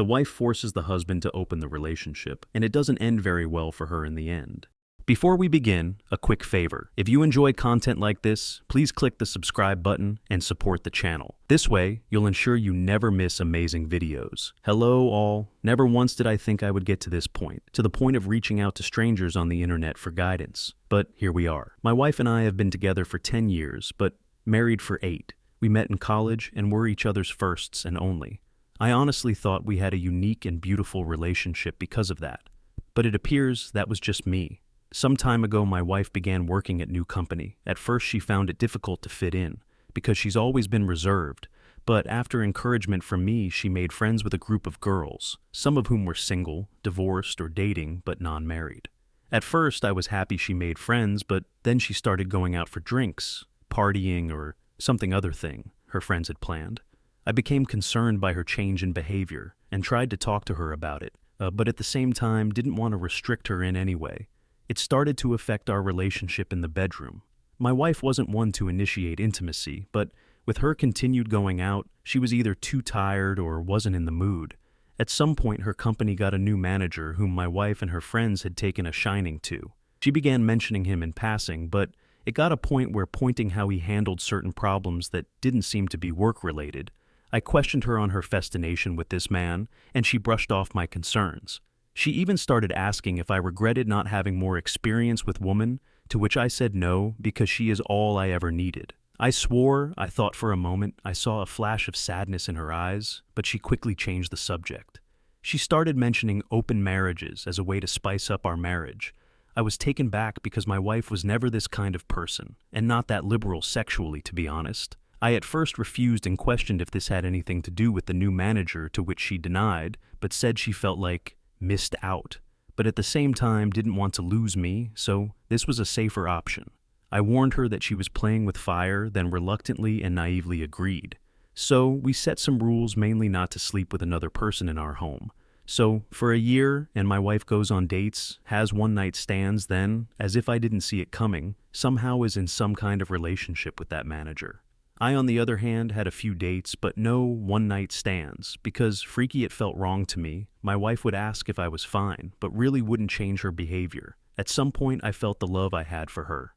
The wife forces the husband to open the relationship, and it doesn't end very well for her in the end. Before we begin, a quick favor. If you enjoy content like this, please click the subscribe button and support the channel. This way, you'll ensure you never miss amazing videos. Hello all. Never once did I think I would get to this point, to the point of reaching out to strangers on the internet for guidance. But here we are. My wife and I have been together for 10 years, but married for 8. We met in college and were each other's firsts and only. I honestly thought we had a unique and beautiful relationship because of that. But it appears that was just me. Some time ago, my wife began working at new company. At first, she found it difficult to fit in, because she's always been reserved. But after encouragement from me, she made friends with a group of girls, some of whom were single, divorced, or dating, but non-married. At first, I was happy she made friends, but then she started going out for drinks, partying, or something other thing her friends had planned. I became concerned by her change in behavior and tried to talk to her about it, but at the same time didn't want to restrict her in any way. It started to affect our relationship in the bedroom. My wife wasn't one to initiate intimacy, but with her continued going out, she was either too tired or wasn't in the mood. At some point, her company got a new manager whom my wife and her friends had taken a shining to. She began mentioning him in passing, but it got a point where pointing how he handled certain problems that didn't seem to be work-related. I questioned her on her fascination with this man, and she brushed off my concerns. She even started asking if I regretted not having more experience with women, to which I said no, because she is all I ever needed. I swore. I thought for a moment I saw a flash of sadness in her eyes, but she quickly changed the subject. She started mentioning open marriages as a way to spice up our marriage. I was taken back because my wife was never this kind of person, and not that liberal sexually, to be honest. I at first refused and questioned if this had anything to do with the new manager, to which she denied, but said she felt like missed out, but at the same time didn't want to lose me, so this was a safer option. I warned her that she was playing with fire, then reluctantly and naively agreed. So we set some rules, mainly not to sleep with another person in our home. So for a year, and my wife goes on dates, has one-night stands, then, as if I didn't see it coming, somehow is in some kind of relationship with that manager. I, on the other hand, had a few dates, but no one-night stands, because freaky it felt wrong to me. My wife would ask if I was fine, but really wouldn't change her behavior. At some point, I felt the love I had for her.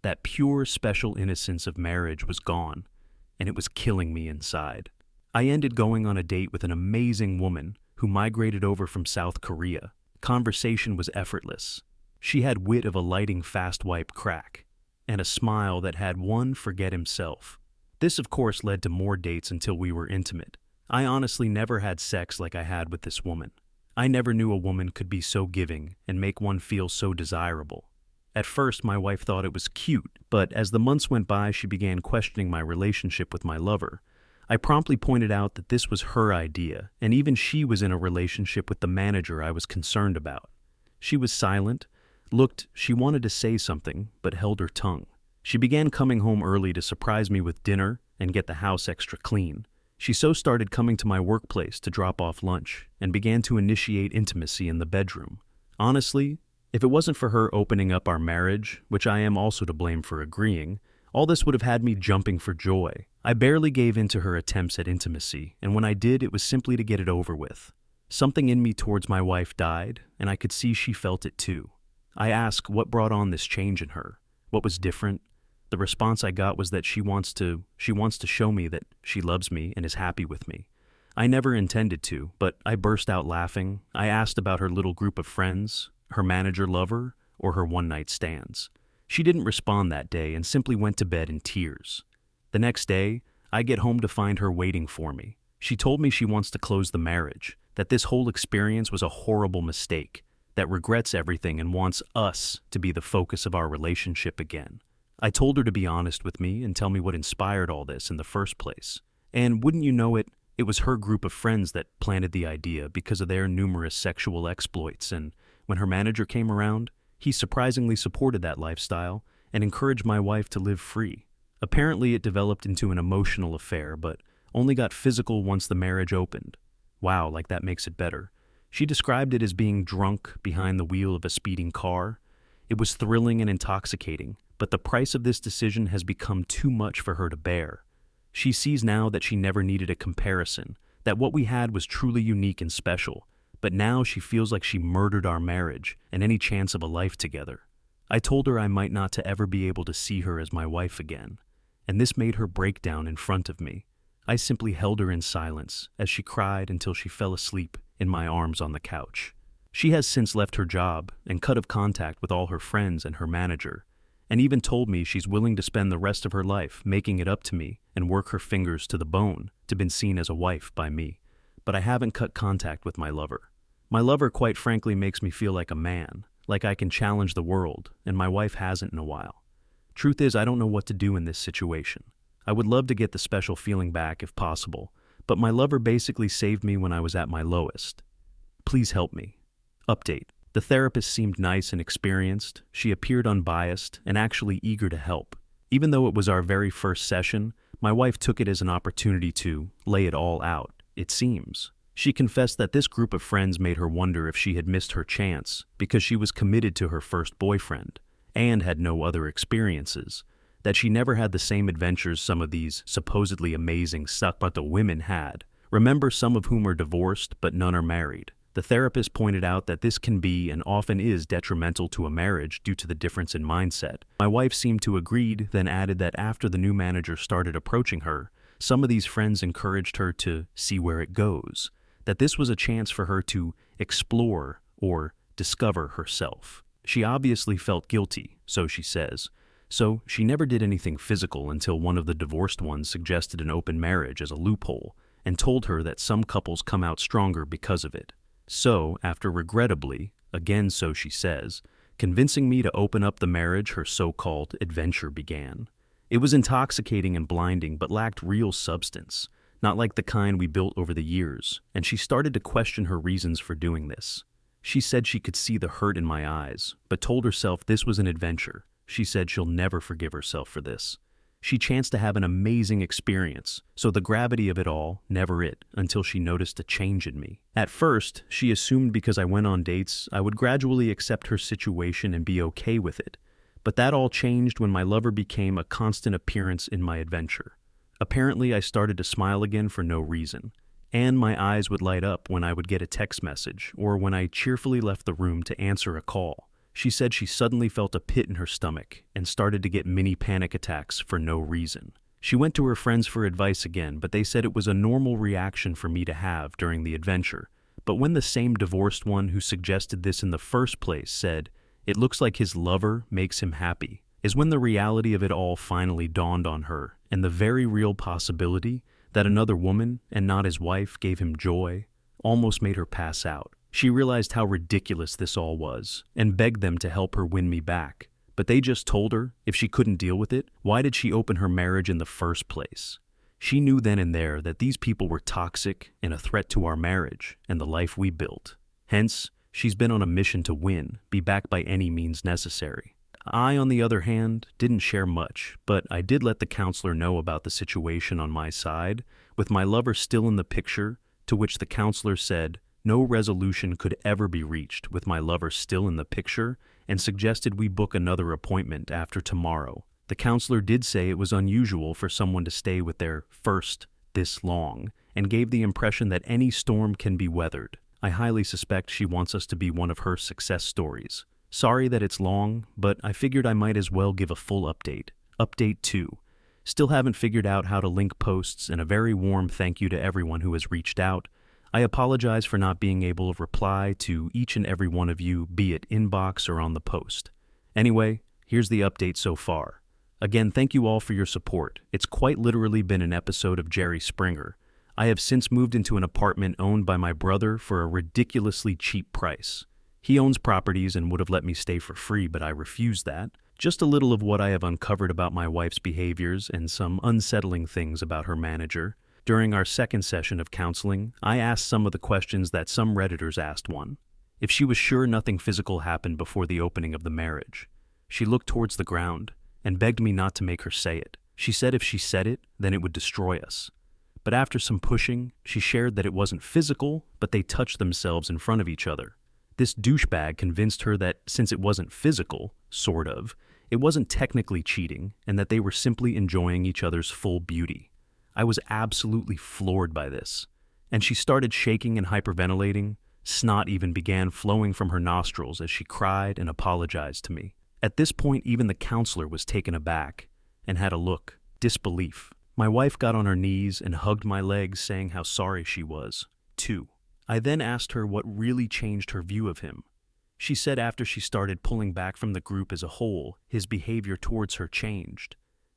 That pure, special innocence of marriage was gone, and it was killing me inside. I ended going on a date with an amazing woman who migrated over from South Korea. Conversation was effortless. She had wit of a lighting fast-wipe crack, and a smile that had one forget himself. This, of course, led to more dates until we were intimate. I honestly never had sex like I had with this woman. I never knew a woman could be so giving and make one feel so desirable. At first, my wife thought it was cute, but as the months went by, she began questioning my relationship with my lover. I promptly pointed out that this was her idea, and even she was in a relationship with the manager I was concerned about. She was silent, she wanted to say something, but held her tongue. She began coming home early to surprise me with dinner and get the house extra clean. She so started coming to my workplace to drop off lunch and began to initiate intimacy in the bedroom. Honestly, if it wasn't for her opening up our marriage, which I am also to blame for agreeing, all this would have had me jumping for joy. I barely gave in to her attempts at intimacy, and when I did, it was simply to get it over with. Something in me towards my wife died, and I could see she felt it too. I asked what brought on this change in her, what was different. The response I got was that she wants to show me that she loves me and is happy with me. I never intended to, but I burst out laughing. I asked about her little group of friends, her manager lover, or her one-night stands. She didn't respond that day and simply went to bed in tears. The next day, I get home to find her waiting for me. She told me she wants to close the marriage, that this whole experience was a horrible mistake, that regrets everything and wants us to be the focus of our relationship again. I told her to be honest with me and tell me what inspired all this in the first place. And wouldn't you know it, it was her group of friends that planted the idea because of their numerous sexual exploits, and when her manager came around, he surprisingly supported that lifestyle and encouraged my wife to live free. Apparently it developed into an emotional affair, but only got physical once the marriage opened. Wow, like that makes it better. She described it as being drunk behind the wheel of a speeding car. It was thrilling and intoxicating, but the price of this decision has become too much for her to bear. She sees now that she never needed a comparison, that what we had was truly unique and special, but now she feels like she murdered our marriage and any chance of a life together. I told her I might not to ever be able to see her as my wife again, and this made her break down in front of me. I simply held her in silence as she cried until she fell asleep in my arms on the couch. She has since left her job and cut off contact with all her friends and her manager, and even told me she's willing to spend the rest of her life making it up to me and work her fingers to the bone to be seen as a wife by me. But I haven't cut contact with my lover. My lover, quite frankly, makes me feel like a man, like I can challenge the world, and my wife hasn't in a while. Truth is, I don't know what to do in this situation. I would love to get the special feeling back if possible, but my lover basically saved me when I was at my lowest. Please help me. Update. The therapist seemed nice and experienced. She appeared unbiased and actually eager to help. Even though it was our very first session, my wife took it as an opportunity to lay it all out, it seems. She confessed that this group of friends made her wonder if she had missed her chance because she was committed to her first boyfriend and had no other experiences, that she never had the same adventures some of these supposedly amazing suck-but-the women had. Remember, some of whom are divorced but none are married. The therapist pointed out that this can be and often is detrimental to a marriage due to the difference in mindset. My wife seemed to agree, then added that after the new manager started approaching her, some of these friends encouraged her to see where it goes, that this was a chance for her to explore or discover herself. She obviously felt guilty, so she says, so she never did anything physical until one of the divorced ones suggested an open marriage as a loophole and told her that some couples come out stronger because of it. So, after regrettably, again so she says, convincing me to open up the marriage, her so-called adventure began. It was intoxicating and blinding but lacked real substance, not like the kind we built over the years, and she started to question her reasons for doing this. She said she could see the hurt in my eyes, but told herself this was an adventure. She said she'll never forgive herself for this. She chanced to have an amazing experience, so the gravity of it all, never it, until she noticed a change in me. At first, she assumed because I went on dates, I would gradually accept her situation and be okay with it. But that all changed when my lover became a constant appearance in my adventure. Apparently, I started to smile again for no reason, and my eyes would light up when I would get a text message or when I cheerfully left the room to answer a call. She said she suddenly felt a pit in her stomach and started to get mini panic attacks for no reason. She went to her friends for advice again, but they said it was a normal reaction for me to have during the adventure. But when the same divorced one who suggested this in the first place said, "It looks like his lover makes him happy," is when the reality of it all finally dawned on her, and the very real possibility that another woman, and not his wife, gave him joy, almost made her pass out. She realized how ridiculous this all was, and begged them to help her win me back. But they just told her, if she couldn't deal with it, why did she open her marriage in the first place? She knew then and there that these people were toxic and a threat to our marriage and the life we built. Hence, she's been on a mission to win, be back by any means necessary. I, on the other hand, didn't share much, but I did let the counselor know about the situation on my side, with my lover still in the picture, to which the counselor said, no resolution could ever be reached with my lover still in the picture, and suggested we book another appointment after tomorrow. The counselor did say it was unusual for someone to stay with their first this long, and gave the impression that any storm can be weathered. I highly suspect she wants us to be one of her success stories. Sorry that it's long, but I figured I might as well give a full update. Update 2. Still haven't figured out how to link posts, and a very warm thank you to everyone who has reached out. I apologize for not being able to reply to each and every one of you, be it inbox or on the post. Anyway, here's the update so far. Again, thank you all for your support. It's quite literally been an episode of Jerry Springer. I have since moved into an apartment owned by my brother for a ridiculously cheap price. He owns properties and would have let me stay for free, but I refused that. Just a little of what I have uncovered about my wife's behaviors and some unsettling things about her manager. During our second session of counseling, I asked some of the questions that some Redditors asked one. If she was sure nothing physical happened before the opening of the marriage. She looked towards the ground and begged me not to make her say it. She said if she said it, then it would destroy us. But after some pushing, she shared that it wasn't physical, but they touched themselves in front of each other. This douchebag convinced her that since it wasn't physical, sort of, it wasn't technically cheating, and that they were simply enjoying each other's full beauty. I was absolutely floored by this. and she started shaking and hyperventilating. Snot even began flowing from her nostrils as she cried and apologized to me. At this point, even the counselor was taken aback and had a look, disbelief. My wife got on her knees and hugged my legs, saying how sorry she was. 2. I then asked her what really changed her view of him. She said after she started pulling back from the group as a whole, his behavior towards her changed.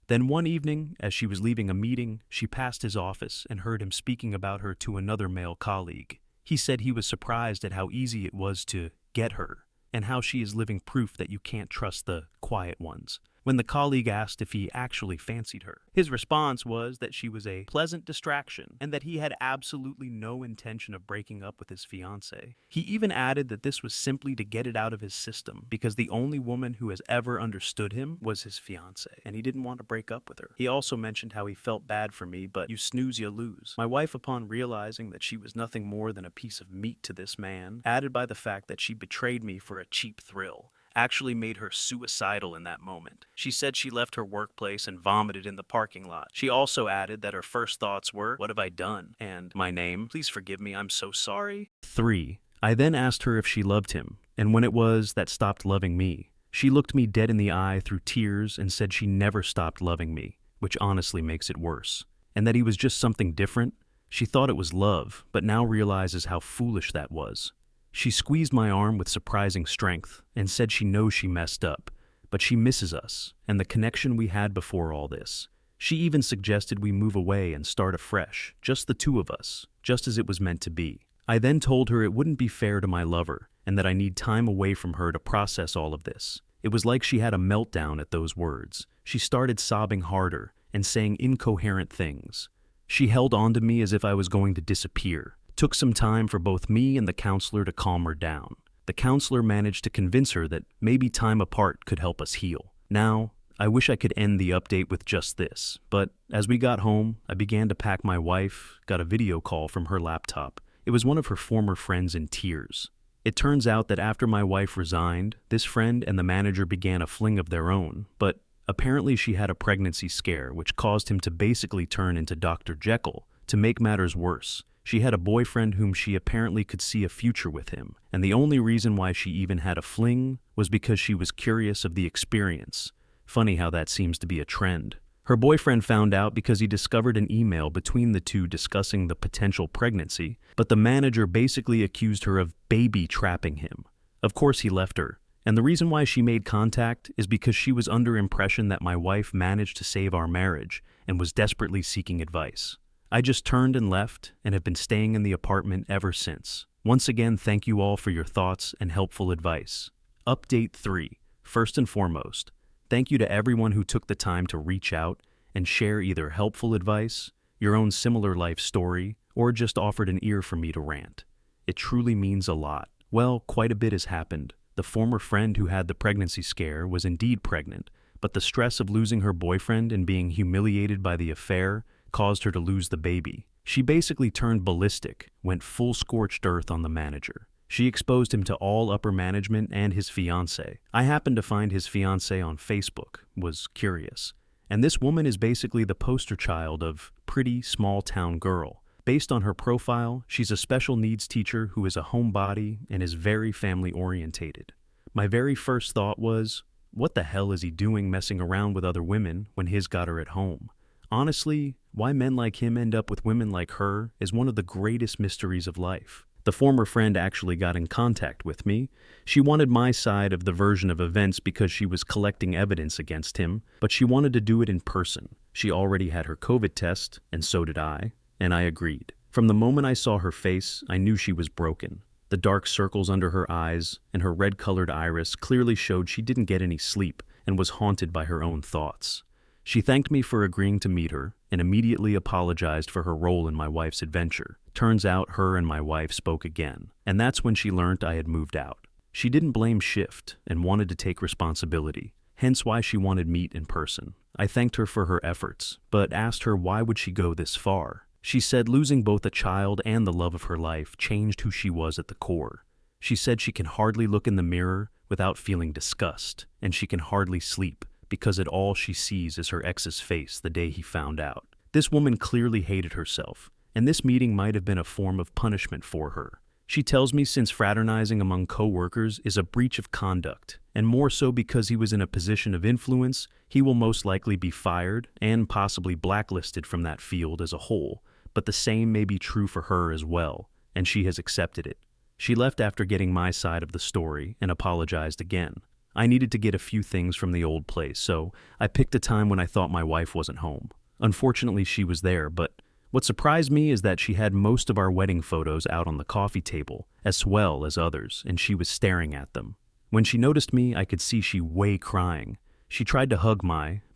Then one evening, as she was leaving a meeting, she passed his office and heard him speaking about her to another male colleague. He said he was surprised at how easy it was to get her, and how she is living proof that you can't trust the quiet ones. When the colleague asked if he actually fancied her, his response was that she was a pleasant distraction and that he had absolutely no intention of breaking up with his fiancée. He even added that this was simply to get it out of his system because the only woman who has ever understood him was his fiancée, and he didn't want to break up with her. He also mentioned how he felt bad for me, but you snooze, you lose. My wife, upon realizing that she was nothing more than a piece of meat to this man, added by the fact that she betrayed me for a cheap thrill, actually made her suicidal in that moment. She said she left her workplace and vomited in the parking lot. She also added that her first thoughts were, "What have I done?" and, "My name, please forgive me, I'm so sorry." 3. I then asked her if she loved him, and when it was that stopped loving me. She looked me dead in the eye through tears and said she never stopped loving me, which honestly makes it worse, and that he was just something different. She thought it was love, but now realizes how foolish that was. She squeezed my arm with surprising strength and said she knows she messed up, but she misses us and the connection we had before all this. She even suggested we move away and start afresh, just the two of us, just as it was meant to be. I then told her it wouldn't be fair to my lover and that I need time away from her to process all of this. It was like she had a meltdown at those words. She started sobbing harder and saying incoherent things. She held on to me as if I was going to disappear. Took some time for both me and the counselor to calm her down. The counselor managed to convince her that maybe time apart could help us heal. Now, I wish I could end the update with just this, but as we got home, I began to pack my wife, got a video call from her laptop. It was one of her former friends in tears. It turns out that after my wife resigned, this friend and the manager began a fling of their own, but apparently she had a pregnancy scare which caused him to basically turn into Dr. Jekyll. To make matters worse, she had a boyfriend whom she apparently could see a future with him, and the only reason why she even had a fling was because she was curious of the experience. Funny how that seems to be a trend. Her boyfriend found out because he discovered an email between the two discussing the potential pregnancy, but the manager basically accused her of baby trapping him. Of course he left her, and the reason why she made contact is because she was under impression that my wife managed to save our marriage and was desperately seeking advice. I just turned and left and have been staying in the apartment ever since. Once again, thank you all for your thoughts and helpful advice. Update 3. First and foremost, thank you to everyone who took the time to reach out and share either helpful advice, your own similar life story, or just offered an ear for me to rant. It truly means a lot. Well, quite a bit has happened. The former friend who had the pregnancy scare was indeed pregnant, but the stress of losing her boyfriend and being humiliated by the affair caused her to lose the baby. She basically turned ballistic, went full scorched earth on the manager. She exposed him to all upper management and his fiancée. I happened to find his fiancée on Facebook, was curious. And this woman is basically the poster child of pretty small town girl. Based on her profile, she's a special needs teacher who is a homebody and is very family orientated. My very first thought was, what the hell is he doing messing around with other women when his got her at home? Honestly, why men like him end up with women like her is one of the greatest mysteries of life. The former friend actually got in contact with me. She wanted my side of the version of events because she was collecting evidence against him, but she wanted to do it in person. She already had her COVID test, and so did I, and I agreed. From the moment I saw her face, I knew she was broken. The dark circles under her eyes and her red-colored iris clearly showed she didn't get any sleep and was haunted by her own thoughts. She thanked me for agreeing to meet her and immediately apologized for her role in my wife's adventure. Turns out her and my wife spoke again, and that's when she learned I had moved out. She didn't blame shift and wanted to take responsibility, hence why she wanted meet in person. I thanked her for her efforts, but asked her why would she go this far. She said losing both a child and the love of her life changed who she was at the core. She said she can hardly look in the mirror without feeling disgust, and she can hardly sleep because all she sees is her ex's face the day he found out. This woman clearly hated herself, and this meeting might have been a form of punishment for her. She tells me since fraternizing among co-workers is a breach of conduct, and more so because he was in a position of influence, he will most likely be fired and possibly blacklisted from that field as a whole, but the same may be true for her as well, and she has accepted it. She left after getting my side of the story and apologized again. I needed to get a few things from the old place, so I picked a time when I thought my wife wasn't home. Unfortunately, she was there, but what surprised me is that she had most of our wedding photos out on the coffee table, as well as others, and she was staring at them. When she noticed me, I could see she way crying. She tried to hug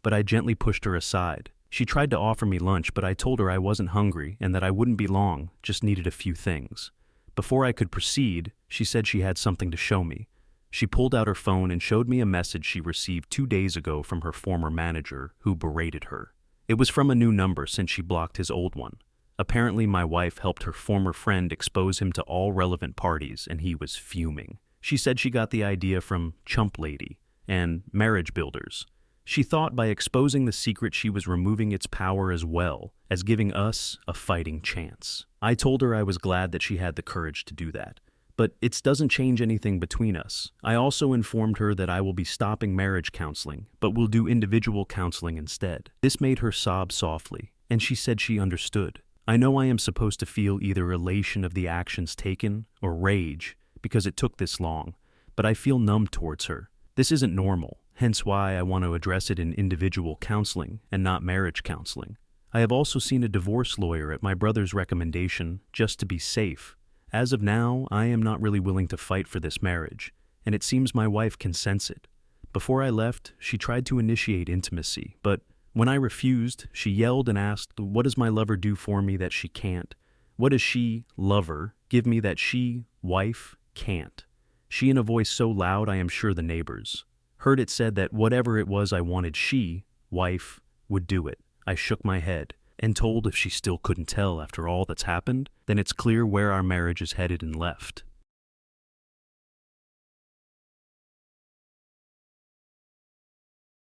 but I gently pushed her aside. She tried to offer me lunch, but I told her I wasn't hungry and that I wouldn't be long, just needed a few things. Before I could proceed, she said she had something to show me. She pulled out her phone and showed me a message she received 2 days ago from her former manager, who berated her. It was from a new number since she blocked his old one. Apparently, my wife helped her former friend expose him to all relevant parties, and he was fuming. She said she got the idea from Chump Lady and Marriage Builders. She thought by exposing the secret she was removing its power as well as giving us a fighting chance. I told her I was glad that she had the courage to do that. But it doesn't change anything between us. I also informed her that I will be stopping marriage counseling, but will do individual counseling instead. This made her sob softly, and she said she understood. I know I am supposed to feel either elation of the actions taken or rage because it took this long, but I feel numb towards her. This isn't normal, hence why I want to address it in individual counseling and not marriage counseling. I have also seen a divorce lawyer at my brother's recommendation just to be safe. As of now, I am not really willing to fight for this marriage, and it seems my wife can sense it. Before I left, she tried to initiate intimacy, but when I refused, she yelled and asked, "What does my lover do for me that she can't? What does she, lover, give me that she, wife, can't?" She in a voice so loud I am sure the neighbors heard it said that whatever it was I wanted she, wife, would do it. I shook my head and told if she still couldn't tell after all that's happened, then it's clear where our marriage is headed and left.